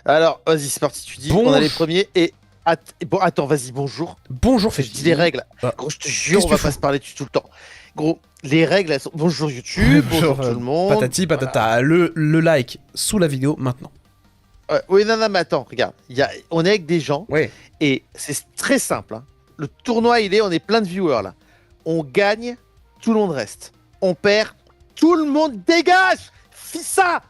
Alors, vas-y, c'est parti. Tu dis, on a les premiers et. Bon, attends, vas-y, bonjour. Bonjour Je dis les Féti. règles. Ah, Gros, je te jure, qu'est-ce on que tu va pas fous? se parler dessus tout le temps. Gros, les règles, elles sont. Bonjour YouTube, bonjour Genre, tout le monde. patati Voilà. patata, le like sous la vidéo maintenant. Oui, non, non, mais attends, regarde. On est avec des gens Ouais. et c'est très simple, hein. Le tournoi, on est plein de viewers là. On gagne, tout le monde reste. On perd, tout le monde dégage. Fissa,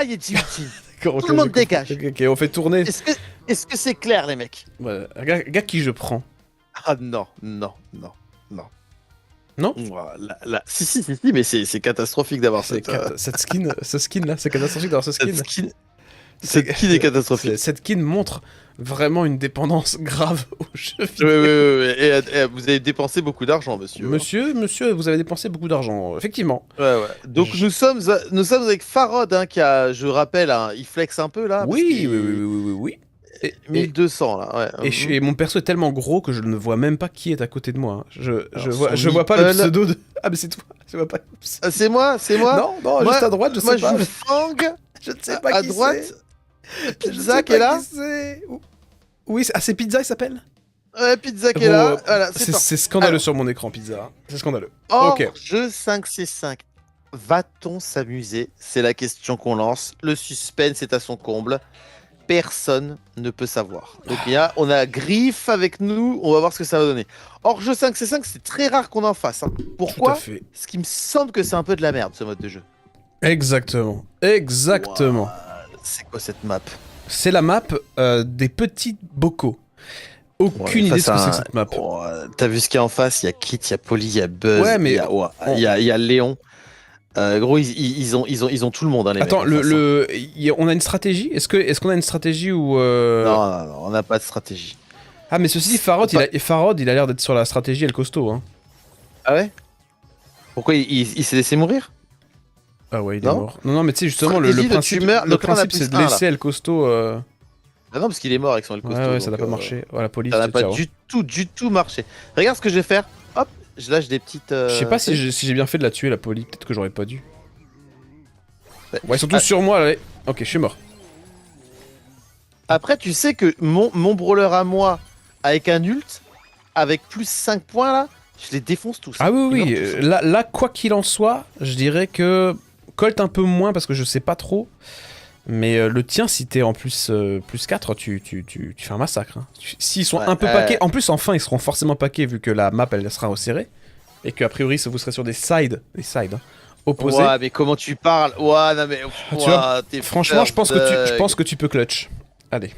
Yeti Ultime. D'accord, Tout ok, le j'ai monde compris. dégage. Ok, on fait tourner. Est-ce que est-ce que c'est clair, les mecs? Ouais, regarde qui je prends. Ah non, non, non, non. Non? Si, mais c'est catastrophique d'avoir Cette skin, ce skin là, c'est catastrophique d'avoir ce skin. cette skin. Cette skin est catastrophique. Cette skin montre vraiment une dépendance grave au jeu Oui, vidéo. oui, oui, oui. Et vous avez dépensé beaucoup d'argent, monsieur. Monsieur, vous avez dépensé beaucoup d'argent, effectivement. Ouais, ouais. Donc Je- nous sommes avec Farod, hein, qui a, je rappelle, hein, il flex un peu là, parce Oui, oui, oui, qu'il oui, oui, oui. Et, et, 1200 là. Ouais. et mon perso est tellement gros que je ne vois même pas qui est à côté de moi, hein. Alors, son Je vois pas le meeple- pseudo de... Ah mais c'est toi, je vois pas le pseudo. Ah, c'est moi, c'est moi. Non, non, Moi, juste à droite, je moi sais je pas. joue Fang. Je ne sais pas À qui droite, c'est. Je ne Pizza sais qui est pas là. qui c'est. Oui, c'est Pizza, il s'appelle. Ouais, Pizza qui est Bon, là. Voilà, c'est parti. c'est scandaleux Alors, sur mon écran, Pizza. C'est scandaleux. hors Ok. jeu 5C5, va-t-on s'amuser? C'est la question qu'on lance. Le suspense est à son comble. Personne ne peut savoir. Donc on a Griff avec nous, on va voir ce que ça va donner. Hors jeu 5C5, c'est très rare qu'on en fasse, hein. Tout à Pourquoi? fait. Parce qu'il me semble que c'est un peu de la merde ce mode de jeu. Exactement. Exactement. Ouah, c'est quoi cette map? C'est la map des petits bocaux. Aucune Ouais, idée de face ce que c'est à que cette map. T'as vu ce qu'il y a en face? Il y a Kit, il y a Polly, il y a Buzz, Ouais, mais il y a Léon. Gros, ils ont tout le monde, hein, les attends, mecs en face, hein. on a une stratégie? Est-ce qu'on a une stratégie où Non, non, non, on n'a pas de stratégie. Ah mais ceci dit, Farod, Pas- Farod, il a l'air d'être sur la stratégie El Costaud, hein. Ah ouais? Pourquoi il s'est laissé mourir? Ah ouais, il est Non? mort. Non, non, mais tu sais, justement, Stratégie de tu meurs, le donc là, on a principe plus c'est de un, laisser El Costaud... Ah non, parce qu'il est mort avec son El Ouais, Costaud. ouais, ça n'a donc, pas marché. Voilà, police, ça n'a pas ciao. du tout marché. Regarde ce que je vais faire. Hop, je lâche des petites. Je sais pas si j'ai bien fait de la tuer, la poli. Peut-être que j'aurais pas dû. Ouais, ils sont tous Ah, sur moi, là. Ok, je suis mort. après, tu sais que mon brawler à moi, avec un ult, avec plus 5 points là, je les défonce tous. Ah oui, Ils oui, meurent tous, hein. là, quoi qu'il en soit, je dirais que... Colt un peu moins, parce que je sais pas trop. Mais le tien, si t'es en plus 4, tu fais un massacre, hein. S'ils sont Ouais, un peu paqués... En plus, enfin, ils seront forcément paqués, vu que la map, elle sera resserrée. Et qu'a priori, vous serez sur des sides, hein, opposés. Ouais, mais comment tu parles? Ouais, non, mais. Ah, tu vois, Ouah, t'es franchement, je thug. pense que tu peux clutch. Allez.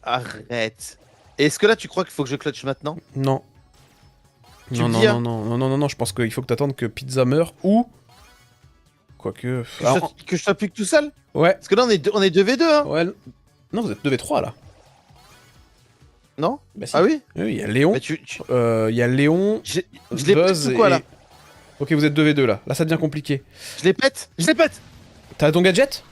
Arrête. Est-ce que là, tu crois qu'il faut que je clutch maintenant? Non. Tu Non, me non, dis, non, hein? non, non, non, non, non, je pense qu'il faut que t'attendes que Pizza meure ou... Quoique... Que je t'applique tout seul? Ouais, Parce que là, on est 2v2, hein? ouais... Non, vous êtes 2v3, là. Non? Bah si. Ah oui? Oui, il y a Léon, Mais il y a Léon, je les pète Buzz ou quoi, là? Ok, vous êtes 2v2, là. Là, ça devient compliqué. Je les pète? Je les pète! T'as ton gadget?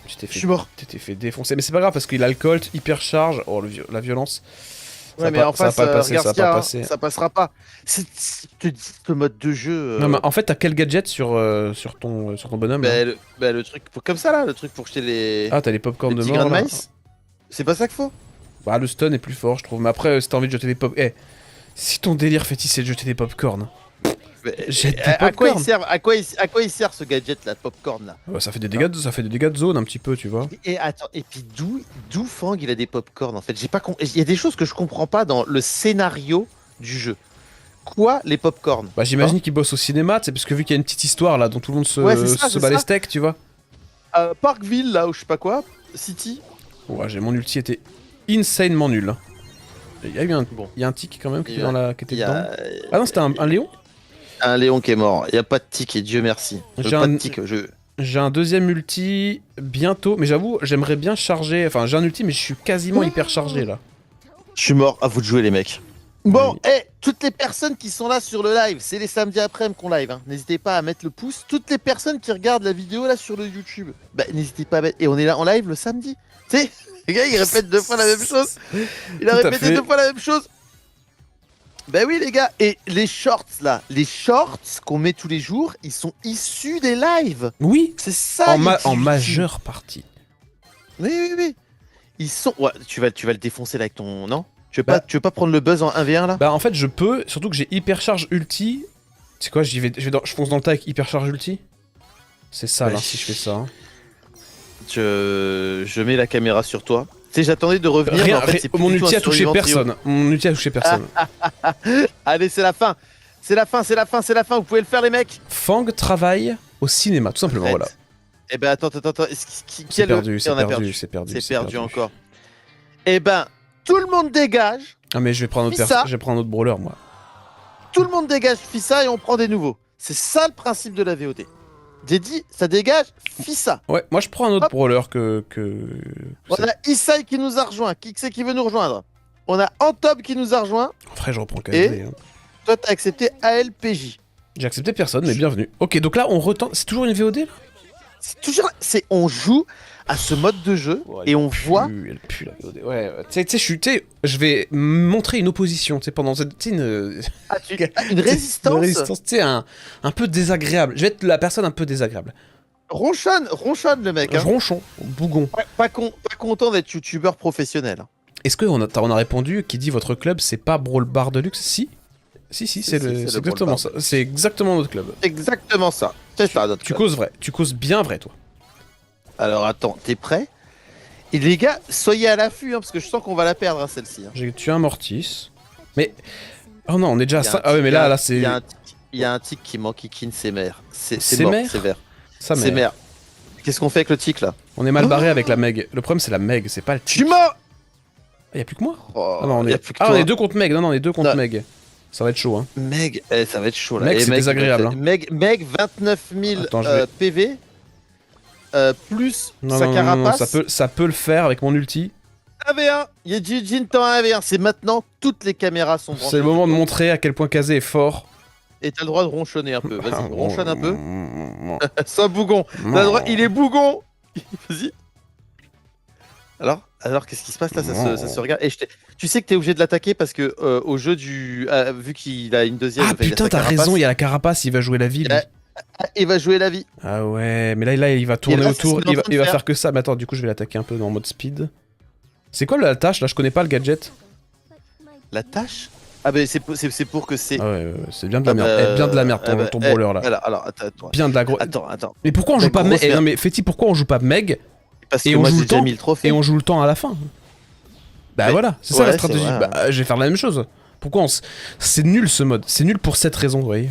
Tu t'es Je fait... suis mort. Tu t'es fait défoncer. Mais c'est pas grave, parce qu'il a le Colt, hyper charge. Oh, la violence. Ça Ouais, va mais pas- en ça va face, pas passer, regarde ça va ce qu'il y a, pas hein, passer. ça passera pas. Je te dis, ce mode de jeu. Non, mais en fait, t'as quel gadget sur ton bonhomme, là? le truc comme ça là, le truc pour jeter les, Ah, t'as les popcorn de petits mort, grains de là. maïs. C'est pas ça qu'il faut? Bah, le stun est plus fort, je trouve. Mais après, si t'as envie de jeter des pop... Eh, si ton délire fétiche c'est de jeter des popcorn, jette des À quoi il popcorn. sert, à quoi il sert ce gadget là, popcorn là? Ouais, ça fait des dégâts de zone un petit peu, tu vois. Et attends, et puis d'où Fang il a des popcorn en fait? J'ai pas il y a des choses que je comprends pas dans le scénario du jeu. Quoi les popcorn? Bah, j'imagine qu'il bosse au cinéma, c'est parce que vu qu'il y a une petite histoire là dont tout le monde Ouais, c'est ça, se c'est bat les ça. steaks, tu vois. Parkville là ou je sais pas quoi, City. Ouais, mon ulti était insanement nul, hein. Il y a eu un, Bon. il y a un tic quand même qui Il était, y qui était Il y dedans. a Ah non, c'était un Léon. un Léon qui est mort. Il y a pas de tic et Dieu merci. J'ai Pas un- de tic. J'ai un deuxième ulti bientôt, mais j'avoue, j'aimerais bien charger. Enfin, j'ai un ulti, mais je suis quasiment hyper chargé là. Je suis mort, à vous de jouer les mecs. Bon, toutes les personnes qui sont là sur le live, c'est les samedis après-midi qu'on live, hein. N'hésitez pas à mettre le pouce. Toutes les personnes qui regardent la vidéo là sur le YouTube, bah n'hésitez pas à mettre. Et on est là en live le samedi. Tu sais, les gars, ils répètent 2 fois la même chose. Il a Tout à répété fait. 2 fois la même chose. Bah oui les gars, et les shorts là, les shorts qu'on met tous les jours, ils sont issus des lives. Oui, C'est ça. en Yeti Ultime. majeure partie. Oui. Ils sont. Ouais, tu vas le défoncer là avec ton. Non Bah. Tu veux pas prendre le buzz en 1v1 là? Bah en fait je peux, surtout que j'ai hypercharge ulti. C'est quoi, je fonce dans le tas avec hypercharge ulti. C'est ça là, Ouais. si je fais ça. Hein. Je mets la caméra sur toi. Tu sais, j'attendais de revenir. Mais en fait, c'est plus Mon du tout ulti un a touché survivant trio. personne. Mon ulti a touché personne. Allez, c'est la fin. C'est la fin. Vous pouvez le faire, les mecs. Fang travaille au cinéma, tout simplement, Arrête. voilà. Eh ben, attends. C'est perdu, on a perdu. c'est perdu. C'est perdu encore. Eh ben, tout le monde dégage. Ah mais je vais prendre un autre Fissa. je vais prendre un autre brawler moi. Tout le monde dégage Fissa et on prend des nouveaux. C'est ça le principe de la VOD. J'ai dit, ça dégage Fissa. Ouais, moi je prends un autre Hop. brawler que On a Isai qui nous a rejoint. Qui c'est qui veut nous rejoindre? On a Antob qui nous a rejoint. En vrai, je reprends KZ. Et hein. toi, t'as accepté ALPJ. J'ai accepté personne, mais bienvenue. Ok, donc là on retente. C'est toujours une VOD là. On joue à ce mode de jeu et on voit. Elle pue la VOD. Ouais, tu sais, je vais montrer une opposition, tu sais, pendant cette, tu sais, une Une résistance. une résistance, tu sais, un peu désagréable. Je vais être la personne un peu désagréable. Ronchonne le mec. Hein. Ronchon, bougon. Pas content d'être youtubeur professionnel. Est-ce qu'on a répondu qui dit votre club c'est pas Brawl Bar Deluxe? Si, c'est le exactement Brawl Bar ça. C'est exactement notre club. Exactement ça. C'est ça, notre Tu club. causes vrai, tu causes bien vrai toi. Alors attends, t'es prêt? Et les gars, soyez à l'affût, hein, parce que je sens qu'on va la perdre, hein, celle-ci. Hein. J'ai tué un Mortis. Mais. Oh non, on est déjà à Il y a 5. un Ah ouais, tic- mais là c'est. Il y a un tic qui m'enquiquine ses mères. C'est Ses mort, mères c'est vert. Sa C'est mère. mère. Qu'est-ce qu'on fait avec le tic là? On est mal barré avec la Meg. Le problème c'est la Meg, c'est pas le Je suis tic. mort. Ah, y'a plus que moi? Oh, Ah non, on y est. a plus que Ah, toi. on est deux contre Meg. Non, on est deux contre Non. Meg. Ça va être chaud, hein. Meg, ça va être chaud là. Meg, Et c'est désagréable, hein. Meg, 29 000 Attends, je vais- PV. Plus Non, sa non, non, carapace. ça peut le faire avec mon ulti. 1v1. Il y a Jin temps 1v1. C'est maintenant. Toutes les caméras sont branchées. C'est le moment de montrer à quel point Kazé est fort. Et t'as le droit de ronchonner un peu. Ah, Vas-y, ronchonne un peu. Non. Sois bougon. T'as le droit. Il est bougon. Vas-y. Alors, qu'est-ce qui se passe là? Ça se regarde. Et tu sais que t'es obligé de l'attaquer parce que au jeu du. Vu qu'il a une deuxième. Ah enfin, il a putain, sa t'as carapace, raison, il y a la carapace, il va jouer la vie. lui. Il va jouer la vie. Ah ouais, mais là il va tourner là, c'est ce autour, qu'il est en train de il va faire. faire que ça. Mais attends, du coup je vais l'attaquer un peu en mode speed. C'est quoi la tâche là? Je connais pas le gadget. La tâche. Ah, bah, c'est pour que c'est. Ah ouais, c'est bien de la merde. Eh, bien de la merde ton brawler là. Alors, attends. Bien de la grosse. Attends. Mais pourquoi on La joue pas Meg? grosse merde. Non mais Fetty, pourquoi on joue pas Meg Parce Et que on moi joue j'ai le déjà temps, mis le trophée. et on joue le temps à la fin? Bah Mais- voilà, c'est ça la ouais, stratégie. c'est vrai. Bah je vais faire la même chose. Pourquoi c'est nul ce mode. C'est nul pour cette raison, vous voyez.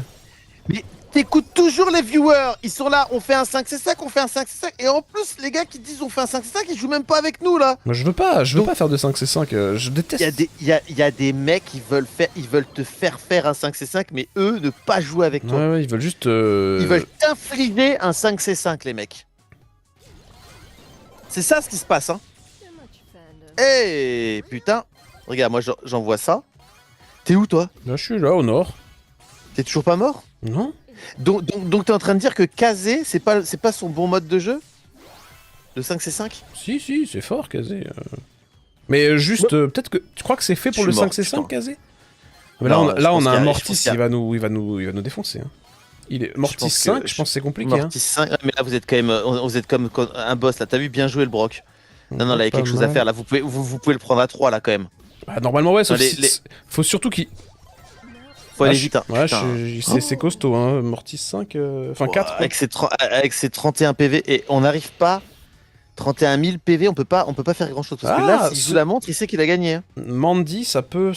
T'écoutes toujours les viewers. Ils sont là. On fait un 5C5, on fait un 5C5. Et en plus, les gars qui disent on fait un 5C5, ils jouent même pas avec nous là. Moi je veux pas Donc- faire de 5C5, je déteste. Il y a des mecs qui veulent te faire faire un 5C5, mais eux ne pas jouer avec toi. Ouais, ils veulent juste. Ils veulent t'infliger un 5C5, les mecs. C'est ça ce qui se passe, hein. Eh putain. Regarde, moi j'envoie ça. T'es où toi? Là je suis là au nord. T'es toujours pas mort? Non? Donc t'es en train de dire que Kazé, c'est pas son bon mode de jeu? Le 5C5? Si, c'est fort, Kazé. Mais juste, peut-être que. Tu crois que c'est fait pour Je le suis mort, 5C5, putain. Kazé? Mais Non, là, je on pense a qu'il y un a- Mortis, je pense qu'il y a- il va nous défoncer. Hein. Il est Mortis pense que- 5, je pense que c'est compliqué. Hein. Mortis 5. Mais là vous êtes quand même, vous êtes comme un boss là. T'as vu bien jouer le Brock? Non, là il y a Pas quelque chose à mal. faire là. Vous pouvez le prendre à 3 là quand même. Bah, normalement, ouais, sauf Non, si- faut surtout qu'il. Faut aller Ah, vite. Hein. Ouais, Putain. c'est costaud, hein. Mortis 5, enfin 4. Avec ses 31 PV et on n'arrive pas. 31 000 PV, on peut pas faire grand chose. Parce que là, s'il joue la montre, il sait qu'il a gagné. Hein. Mandy, ça peut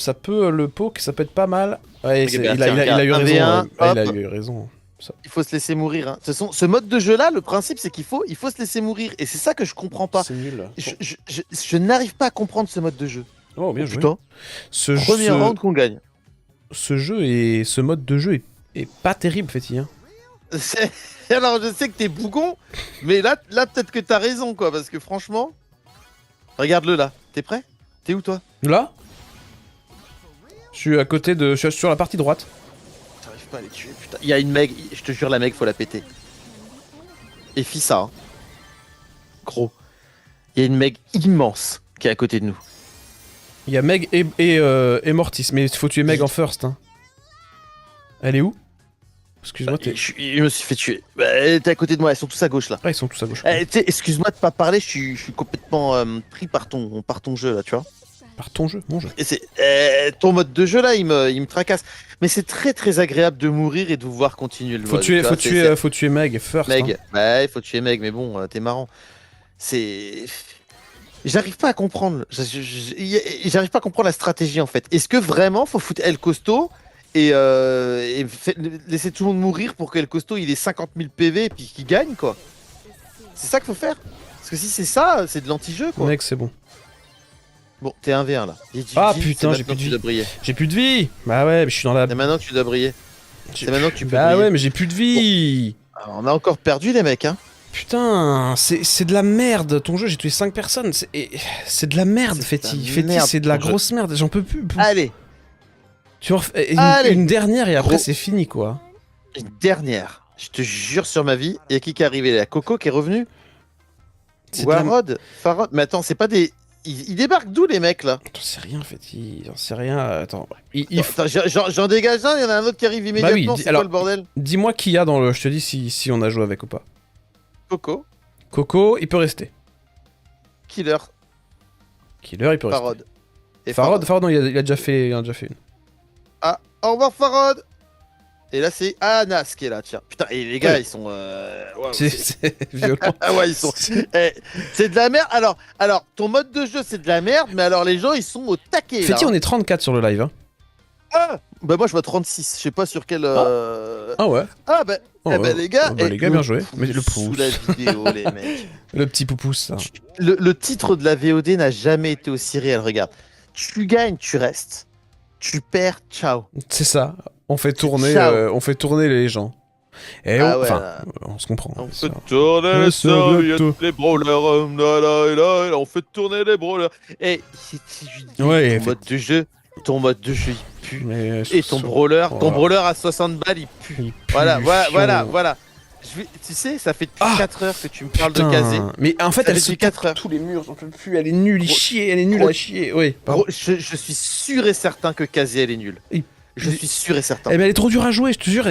le poke, ça peut être pas mal. Ouais, Ok, bah, il a eu tiens, raison. 1v1, Il a hop. eu raison. Il faut se laisser mourir. Hein. De toute façon, ce mode de jeu là, le principe c'est qu'il faut se laisser mourir. Et c'est ça que je comprends pas. C'est nul. Je n'arrive pas à comprendre ce mode de jeu. Oh, bien joué. Putain, premier round qu'on gagne. Ce jeu et ce mode de jeu est pas terrible, Fetty. Hein. Alors je sais que t'es bougon, mais là peut-être que t'as raison quoi, parce que franchement, regarde-le là. T'es prêt? T'es où toi? Là, je suis à côté de, je suis sur la partie droite. J'arrive pas à les tuer, putain. Il y a une meg, je te jure la meg, faut la péter. Et Fissa, hein. Gros. Il y a une meg immense qui est à côté de nous. Il y a Meg et Mortis, mais il faut tuer Meg en first. Hein. Elle est où? Excuse-moi, t'es... Je me suis fait tuer. Bah, t'es à côté de moi, ils sont tous à gauche là. Ah, ils sont tous à gauche. Excuse-moi de pas parler, je suis complètement pris par ton jeu là, tu vois. Par ton jeu, mon jeu. Et ton mode de jeu là, il me tracasse. Mais c'est très très agréable de mourir et de vous voir continuer le Faut mode. Tu vois, faut tuer Meg first. Meg. Hein. Bah, il faut tuer Meg, mais bon, t'es marrant. C'est. J'arrive pas à comprendre. J'arrive pas à comprendre la stratégie en fait. Est-ce que vraiment faut foutre El Costo et laisser tout le monde mourir pour que El Costo il ait 50 000 PV et puis qu'il gagne quoi? C'est ça qu'il faut faire? Parce que si c'est ça, c'est de l'anti-jeu quoi. Mec, c'est bon. Bon, t'es 1v1 là. Ah putain, j'ai plus de Tu vie. dois briller. J'ai plus de vie. Bah ouais, mais je suis dans la... C'est maintenant que tu dois briller. C'est maintenant que tu peux Bah briller. ouais, mais j'ai plus de vie. Alors, on a encore perdu les mecs hein. Putain, c'est de la merde. Ton jeu, j'ai tué 5 personnes. C'est de la merde, C'est Fetty. de la Fetty, merde, c'est de la ton jeu. grosse merde. J'en peux plus. Allez, Tu refais Allez. une dernière et après Gros. c'est fini quoi. une dernière. Je te jure sur ma vie. Il y a qui est arrivé là? Coco qui est revenu? C'est de la- Warod? Farod? Mais attends, c'est pas des. Ils débarquent d'où les mecs là? J'en sais rien, Fetty. J'en sais rien. Attends. Attends, j'en dégage un, il y en a un autre qui arrive immédiatement. oui, C'est alors- quoi le bordel? Dis-moi qui y a dans le. Je te dis si on a joué avec ou pas. Coco, Coco, il peut rester. Killer, Killer, il peut rester. Farod. Et Farod, non, il a déjà fait une. Ah, au revoir Farod. Et là c'est Anas qui est là, tiens. Putain, et les gars, Ouais. ils sont. Waouh, C'est violent. Ah ouais, ils sont. C'est de la merde. Alors, ton mode de jeu, c'est de la merde, mais alors les gens, ils sont au taquet. Là, Fetty, hein. on est 34 sur le live. Hein. Ah bah moi, je vois 36. Je sais pas sur quel. Ah ouais. Ah bah. Oh, eh ben, les gars, oh, bah, les gars, bien joué. Mais le sous pouce. la vidéo, les mecs. Le petit poupousse, ça. Le titre de la VOD n'a jamais été aussi réel. Regarde, tu gagnes, tu restes. Tu perds, ciao. C'est ça. On fait tourner les gens. Et Ah on... ouais, enfin, là. on se comprend. On c'est fait ça. tourner Le les Soviet. Soviets, les brawlers, là, on fait tourner les brawlers. Et Ouais, ton mode de jeu, il pue. Mais Et ton brawler, Oh. à 60 balles, il pue. il pue, Voilà. chiant. Tu sais, ça fait depuis Ah, 4 heures que tu me parles Putain. de Kazé. Mais en fait, Ça elle fait se depuis tape 4 heures. tous les murs, j'en peux plus. Elle est nulle, elle est nulle Gros- à chier. Oui. pardon. Gros, je suis sûr et certain que Kazé, elle est nulle. Il- Je suis sûr et certain. Eh ben, elle est trop dure à jouer, je te jure.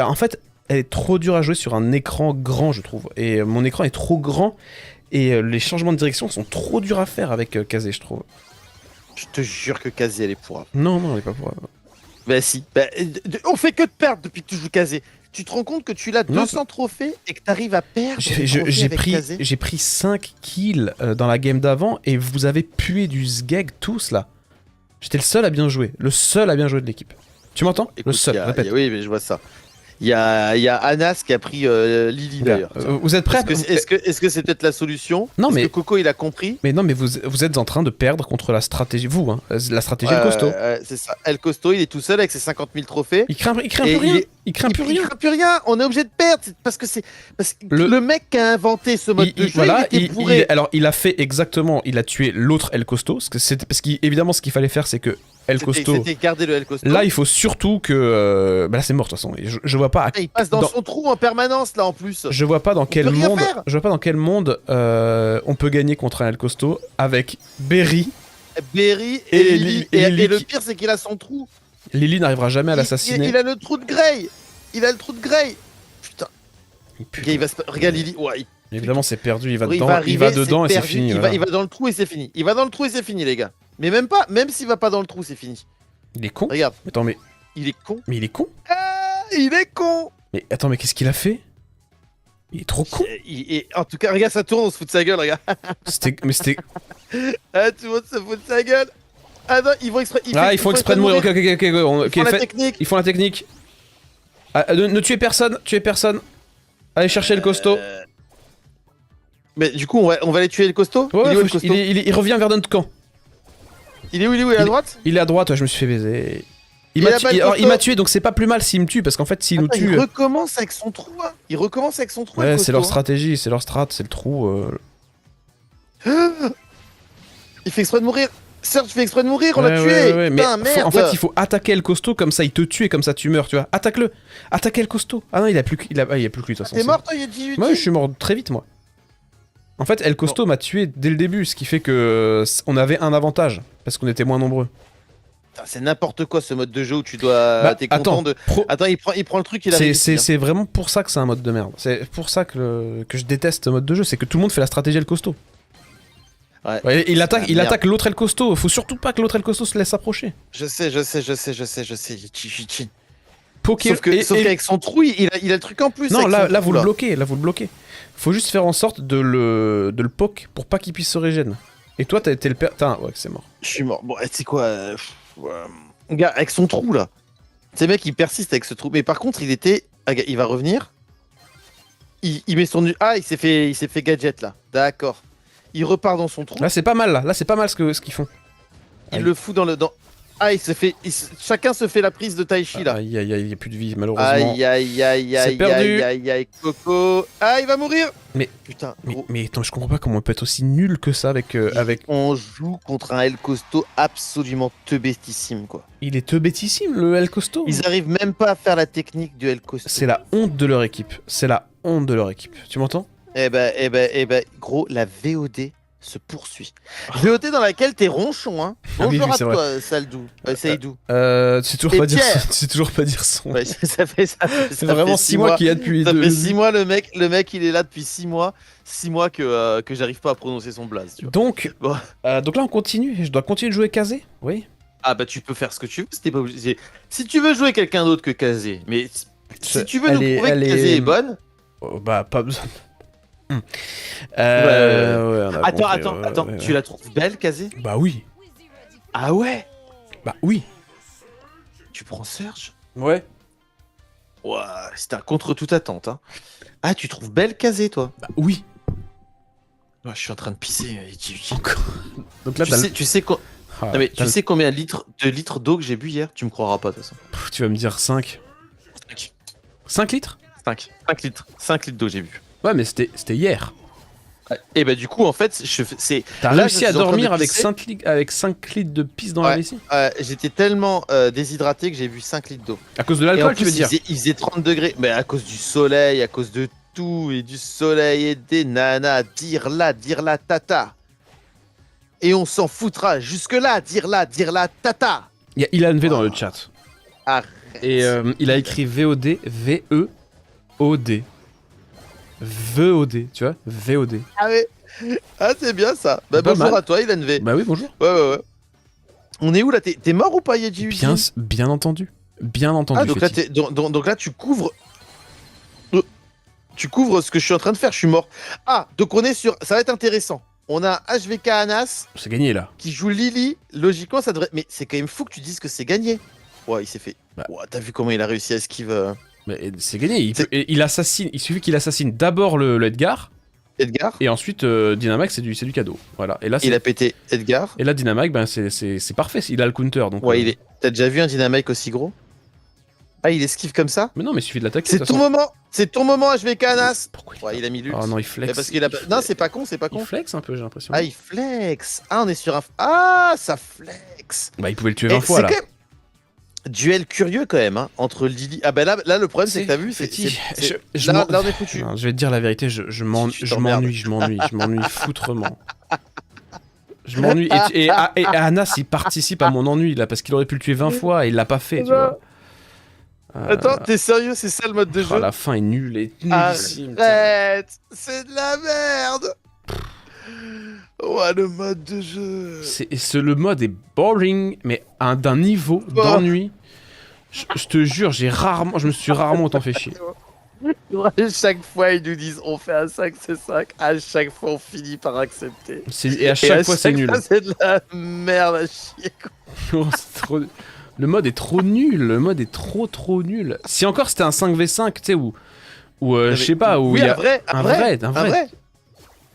En fait, elle est trop dure à jouer sur un écran grand, je trouve. Et mon écran est trop grand. Et les changements de direction sont trop durs à faire avec Kazé, je trouve. Je te jure que Kazé, elle est pourrave. Non, elle est pas pour. Bah si. Bah, on fait que de perdre depuis que tu joues Kazé. Tu te rends compte que tu l'as Non, 200 trophées et que t'arrives à perdre des trophées avec Kazé? J'ai pris 5 kills dans la game d'avant et vous avez pué du sgeg tous là. J'étais le seul à bien jouer. Le seul à bien jouer de l'équipe. Tu m'entends? Le Écoute, seul, répète. oui, mais je vois ça. Il y a Anas qui a pris Lily d'ailleurs. Vous êtes prêts? Est-ce que c'est peut-être la solution? Non, Est-ce mais- que Coco il a compris? Mais non, mais vous êtes en train de perdre contre la stratégie. Vous, hein. La stratégie est costaud. C'est ça. El Costo, il est tout seul avec ses 50 000 trophées. Il craint Et plus rien. Il craint plus Il rien. craint plus rien. On est obligé de perdre parce que Le- le mec qui a inventé ce mode de jeu, Voilà, il était bourré. alors il a fait exactement, il a tué l'autre El Costo, parce qu'évidemment ce qu'il fallait faire c'est que El Costo, C'était garder le El Costo. là il faut surtout que, bah là c'est mort de toute façon, et je vois pas, Il passe dans dans- son trou en permanence là en plus. je vois pas dans quel peut rien monde, faire. je vois pas dans quel monde on peut gagner contre un El Costo avec Berry. Berry Et et Lily. Et Lily le qui- pire c'est qu'il a son trou. Lily n'arrivera jamais à Il l'assassiner. a le trou de Grey. Il a le trou de Grey. Putain. Il pue. Ok, il va se... Regarde Lily. Ouais, Évidemment c'est perdu, il va il dedans, va arriver, il va dedans et c'est perdu. fini. Il voilà. va dans le trou et c'est fini. Il va dans le trou et c'est fini les gars. Mais même s'il va pas dans le trou, c'est fini. Il est con. Regarde, Attends mais il est con. il est con. Ah, il est con. Mais attends mais qu'est-ce qu'il a fait? Il est trop con. En tout cas, regarde, ça tourne, on se fout de sa gueule, regarde. C'était Ah, tout le monde se fout de sa gueule. Ah non, ils vont exprès. ils font exprès de mourir. Ok, Ils font la fait- technique. Ils font la technique. Ah, ne tuez personne, tuez personne. Allez chercher le costaud. Mais du coup, on va aller tuer le costaud. Ouais, il est où le faut- costaud il revient vers notre camp. Il est où? Il est à droite? Il est à droite, ouais, je me suis fait baiser. Il a pas le Alors, il costaud. m'a tué, donc c'est pas plus mal s'il me tue, parce qu'en fait, s'il nous Attends, tue. il recommence avec son trou. Hein. Il recommence avec son trou. le Ouais, c'est costaud, leur hein. stratégie, c'est leur strat, c'est le trou. Il fait exprès de mourir. Serge fait exprès de mourir, on l'a Ouais, tué. ouais, ouais, mais Putain, merde. en fait, il faut attaquer le costaud, comme ça il te tue et comme ça tu meurs, tu vois. Attaque-le. Attaquez le costaud. Ah non, il a plus que lui, de toute façon. T'es c'est- mort, toi, il y a 18. Ouais, je suis mort très vite, moi. En fait, El Costo m'a tué dès le début, ce qui fait que on avait un avantage, parce qu'on était moins nombreux. Putain, c'est n'importe quoi ce mode de jeu où tu dois. Bah, T'es content attends, de. Attends, il prend le truc, il c'est arrive. c'est vraiment pour ça que c'est un mode de merde. C'est pour ça que je déteste ce mode de jeu, c'est que tout le monde fait la stratégie El Costo. Ouais. Ouais, il attaque, Ah, il merde. attaque l'autre El Costo. Faut surtout pas que l'autre El Costo se laisse approcher. Je sais. Ichi. Poké. Sauf qu'avec son trou, il a le truc en plus. Non, avec là, son là trou, vous le bloquez, là vous le bloquez. Faut juste faire en sorte de le poke pour pas qu'il puisse se régène. Et toi, t'es le père. Ouais, c'est mort. Je suis mort. Bon, tu sais quoi gars, avec son trou là. Ces mecs, il persiste avec ce trou. Mais par contre, il va revenir. Il met son. Ah, il s'est fait gadget là. D'accord. Il repart dans son trou. Là, c'est pas mal, là. Là, c'est pas mal ce qu'ils font. Il le fout dans le. Ah, chacun se fait la prise de Taichi là. Aïe, aïe, aïe, il y a plus de vie, malheureusement. Aïe, perdu. aïe, Coco. Ah, il va mourir. Mais- Putain, Mais, gros. mais attends, je comprends pas comment on peut être aussi nul que ça avec. On joue contre un El Costo absolument teubestissime quoi. Il est bêtissime, le El Costo. Ils arrivent même pas à faire la technique du El Costo. C'est la honte de leur équipe. C'est la honte de leur équipe. Tu m'entends? Eh ben, gros, la VOD se poursuit. VOD dans laquelle t'es ronchon, hein. Ah oui, Bonjour oui, à c'est toi, Saldou. Saïdou. C'est toujours Et pas dire Pierre. son... C'est toujours pas dire son. Ouais, ça fait C'est vraiment 6 mois qu'il y a depuis. Ça fait 6 mois, le mec, il est là depuis 6 mois. 6 mois que j'arrive pas à prononcer son blaze, tu vois. Donc, Bon. donc là, on continue. Je dois continuer de jouer Kazé. Oui. Ah bah tu peux faire ce que tu veux, c'était pas obligé. Si tu veux jouer quelqu'un d'autre que Kazé, mais si tu veux nous prouver que Kazé est bonne. Oh, bah, pas besoin. Ouais, on a compris, Attends, ouais. tu la trouves belle, Kazé? Bah oui. Ah ouais? Bah oui. Tu prends Surge? Ouais. Ouah, c'était un contre toute attente, hein. Ah, tu trouves belle Kazé, toi? Bah oui. Ouais, je suis en train de pisser. Encore. Donc là, Tu sais quoi? Ah, Non, mais tu sais combien de litres d'eau que j'ai bu hier? Tu me croiras pas, de toute façon. Tu vas me dire 5. 5 litres? 5 litres. 5 litres d'eau, j'ai bu. Ouais, mais c'était hier. Et bah, du coup, en fait, T'as là, réussi je à suis en train dormir de avec pisser. 5 litres de pisse dans la Ouais. vessie? J'étais tellement déshydraté que j'ai bu 5 litres d'eau. À cause de Et en l'alcool, tu plus, veux dire? il faisait 30 degrés. Mais à cause du soleil, à cause de tout, et du soleil et des nanas, dire la tata. Et on s'en foutra jusque-là, dire la tata. Il y a Ilan V dans le chat. Arrête. Et il a écrit VOD, V-E-O-D. VOD, tu vois? VOD. Ah, ouais. Ah, c'est bien ça. Bah, Pas bonjour mal. à toi, Ilan V. Bah oui, bonjour. Ouais. On est où là? T'es mort ou pas, Yeji Bien entendu. Bien entendu. Ah, donc là, Fetty. donc là, tu couvres. Tu couvres ce que je suis en train de faire, je suis mort. Ah, donc on est sur. Ça va être intéressant. On a HVK Anas C'est gagné là. qui joue Lily. Logiquement, ça devrait. Mais c'est quand même fou que tu dises que c'est gagné. Ouais, il s'est fait. Bah. Ouais, t'as vu comment il a réussi à esquive Mais c'est gagné. Il assassine. Il suffit qu'il assassine d'abord le Edgar. Edgar. Et ensuite, Dynamax, c'est du cadeau. Voilà. Et là, Il a pété Edgar. et là Dynamax, ben, c'est parfait. Il a le counter. Donc, Ouais, il est. T'as déjà vu un Dynamite aussi gros? Ah, il esquive comme ça? Mais non, mais il suffit de l'attaquer. C'est de toute ton façon. moment! C'est ton moment, HVK Anas! Pourquoi Ouais, il a mis l'ult. Oh non, il Mais flex. parce qu'il a pas. Non, c'est pas con, c'est pas Il con. flex un peu, j'ai l'impression. Ah, il flex. Ah, on est sur un. Ah, ça flex. Bah, il pouvait le tuer Et 20 fois c'est là. quand même duel curieux quand même, hein, entre Lily. Ah bah là le problème c'est que t'as vu, Fetty, là, là on est foutu. Non, je vais te dire la vérité, je t'emmerdes. m'ennuie foutrement. Je m'ennuie. Et Anas, il participe à mon ennui là, parce qu'il aurait pu le tuer 20 fois et il l'a pas fait, tu vois. Attends, t'es sérieux, c'est ça le mode de jeu? La fin est nulle, nullissime. Arrête, c'est de la merde. Ouais, le mode de jeu. Le mode est boring, mais d'un niveau d'ennui. Je te jure, je me suis rarement autant fait chier. Chaque fois ils nous disent on fait un 5-5, à chaque fois on finit par accepter. Et à chaque fois c'est nul. C'est de la merde à chier. Oh, c'est trop... Le mode est trop nul, le mode est trop nul. Si encore c'était un 5v5, tu sais, où je sais pas, où oui, il y a un vrai.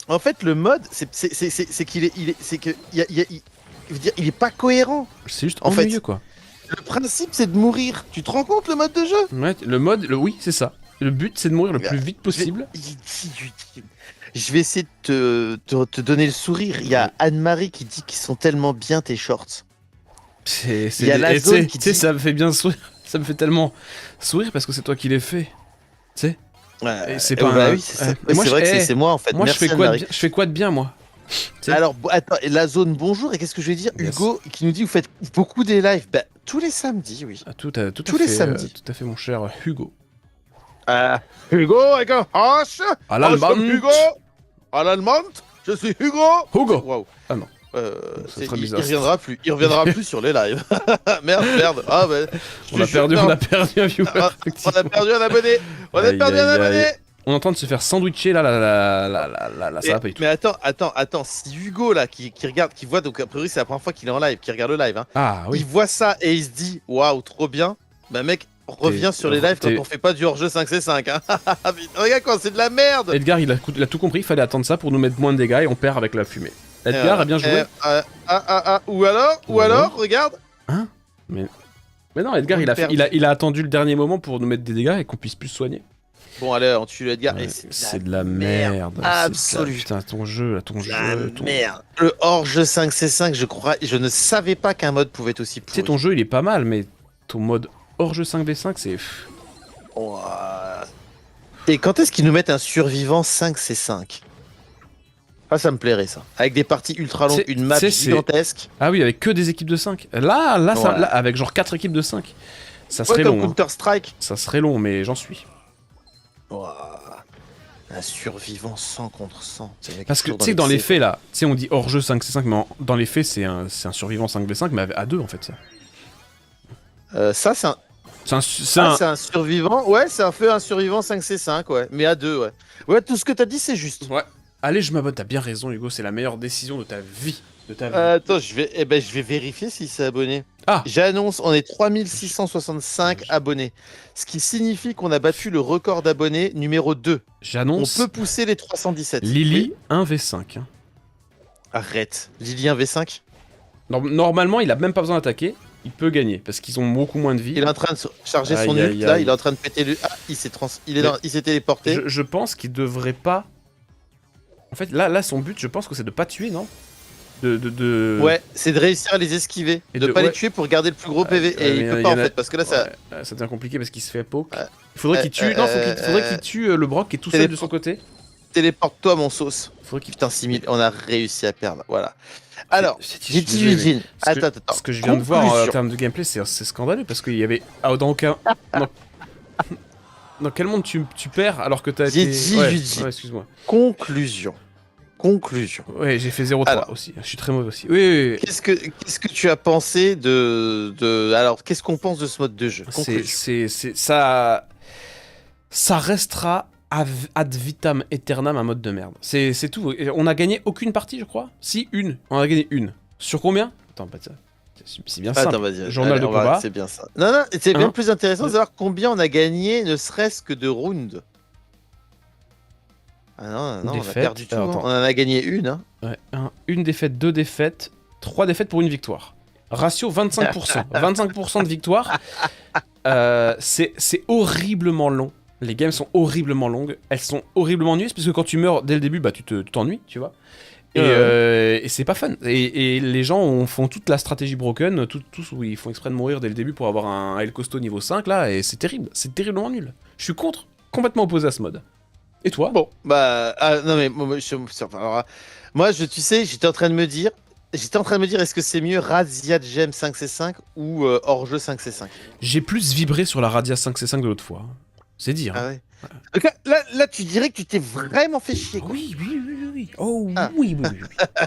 En fait, le mode, c'est qu'il est, je veux dire, il est pas cohérent. C'est juste en ennuyeux fait, quoi. Le principe, c'est de mourir. Tu te rends compte le mode de jeu? Ouais, oui, c'est ça. Le but, c'est de mourir le plus vite possible. Je vais essayer de te donner le sourire. Il y a Anne-Marie qui dit qu'ils sont tellement bien tes shorts. Il y a la zone qui dit... ça me fait bien sourire. Ça me fait tellement sourire parce que c'est toi qui l'ai fait. Tu sais. Ouais, c'est pas bah oui, c'est ça. moi, c'est vrai que c'est moi en fait. Moi, merci je fais quoi de bien, moi? sais. Alors, attends, et la zone bonjour, et qu'est-ce que je vais dire? Yes. Hugo, qui nous dit, vous faites beaucoup des lives. Bah, tous les samedis, oui. Ah, tout Tous les samedis. tout à fait, mon cher Hugo. Hugo avec un H. À l'allemand. Hugo. À l'allemand. Je suis Hugo. Hugo. Waouh. Ah non. C'est- serait il bizarre. reviendra plus. Il reviendra plus sur les lives. Merde. Ah bah. On a perdu un viewer. On a perdu un abonné. On a Aïe, perdu un aïe, abonné. aïe. On est en train de se faire sandwicher là, ça va pas du tout. Mais attends, si Hugo là qui regarde, qui voit, donc a priori c'est la première fois qu'il est en live, qui regarde le live, hein, Ah il oui. voit ça et il se dit waouh, trop bien, bah mec, reviens sur les lives quand on fait pas du hors-jeu 5c5. Hein. Regarde quoi, c'est de la merde. Edgar, il a tout compris, il fallait attendre ça pour nous mettre moins de dégâts et on perd avec la fumée. Edgar a bien joué. Ou alors, regarde. Hein? Mais non, Edgar, il a attendu le dernier moment pour nous mettre des dégâts et qu'on puisse plus soigner. Bon, allez, on tue le Edgar. Ouais, Et c'est de la merde. absolue. Putain, ton jeu. Merde. Le hors-jeu 5c5, je ne savais pas qu'un mode pouvait être aussi Tu sais, pourri. ton jeu, il est pas mal, mais ton mode hors-jeu 5v5, c'est... Ouah. Et quand est-ce qu'ils nous mettent un survivant 5c5? Ah, ça me plairait ça. Avec des parties ultra longues, une map gigantesque. Ah oui, avec que des équipes de 5. Là, Ouais. là avec genre 4 équipes de 5. Ça serait Ouais, comme long. Hein. Counter-Strike. Ça serait long, mais j'en suis. Ouah. Un survivant 100 contre 100. Parce que, tu sais, dans les faits, là, tu sais, on dit hors-jeu 5c5, mais dans les faits, c'est un survivant 5v5, mais à 2, en fait, ça. Ça, c'est un... C'est un survivant. Ouais, c'est un survivant 5c5, ouais. Mais à 2, ouais. Ouais, tout ce que t'as dit, c'est juste. Ouais. Allez, je m'abonne, t'as bien raison, Hugo, c'est la meilleure décision de ta vie. Attends, je vais vérifier s'il s'est abonné. Ah. J'annonce, on est 3665 abonnés. Ce qui signifie qu'on a battu le record d'abonnés numéro 2. On J'annonce peut pousser les 317. Lily Oui. 1v5. Hein. Arrête. Lily 1v5. Normalement, il a même pas besoin d'attaquer. Il peut gagner parce qu'ils ont beaucoup moins de vie. Il est en train de charger son Aïe, aïe, ult là, aïe. il est en train de péter le. Ah, il s'est téléporté. Je pense qu'il devrait pas. En fait, là, son but, je pense que c'est de pas tuer, non Ouais, c'est de réussir à les esquiver. Et de de- pas ouais. les tuer pour garder le plus gros PV. Et il peut pas en fait, parce que là ça. Ouais, ça devient compliqué parce qu'il se fait poke. Ouais. Il faudrait qu'il tue. Non, faudrait qu'il tue le Brock qui est tout seul de son côté. Téléporte-toi, mon sauce. Faudrait qu'il. Putain, 6000, on a réussi à perdre. Voilà. Alors, C'est- j'ai je suis désolé, dit mais Attends. Ce que je viens de voir en Conclusion. termes de gameplay, c'est scandaleux parce qu'il y avait. Ah, dans aucun. Dans quel monde tu perds alors que t'as J'ai été. dit, Ouais, j'ai dit. ouais, excuse-moi. Conclusion. Ouais, j'ai fait 0-3 Alors. aussi. Je suis très mauvais aussi. Oui. Qu'est-ce que tu as pensé de... Alors, qu'est-ce qu'on pense de ce mode de jeu? Conclusion. Ça restera ad vitam aeternam un mode de merde. C'est tout. On a gagné aucune partie, je crois. Si, une. On a gagné une. Sur combien? Attends, pas ça. C'est bien simple. Attends, vas-y. Journal allez, de combat. C'est bien ça. Non, c'est bien Un, plus intéressant de deux. savoir combien on a gagné, ne serait-ce que de rounds. Ah non, on a Défaite. perdu tout. Alors, Hein. attends. On en a gagné une. Hein. Ouais, une défaite, 2 défaites, 3 défaites pour une victoire. Ratio 25%. 25% de victoire. C'est horriblement long. Les games sont horriblement longues. Elles sont horriblement nulles parce que quand tu meurs dès le début, bah tu t'ennuies, tu vois. Et c'est pas fun. Et les gens font toute la stratégie broken, tous où ils font exprès de mourir dès le début pour avoir un El Costo niveau 5 là, et c'est terrible. C'est terriblement nul. Je suis complètement opposé à ce mode. Et toi? Bon, bah... non mais... Moi, tu sais, j'étais en train de me dire... est-ce que c'est mieux Razzia Gem 5c5 ou hors-jeu 5c5? J'ai plus vibré sur la Radia 5c5 de l'autre fois. C'est dire. Ah ouais. Donc là, tu dirais que tu t'es vraiment fait chier, quoi. Oui. Oh, Ah. oui.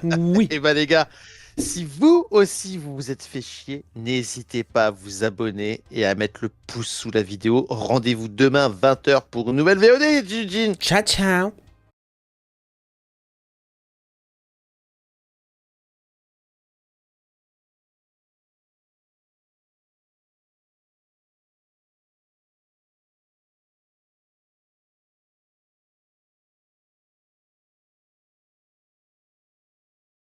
Oui. Et bah les gars, si vous aussi vous vous êtes fait chier, n'hésitez pas à vous abonner et à mettre le pouce sous la vidéo. Rendez-vous demain 20h pour une nouvelle VOD, Jin. Ciao.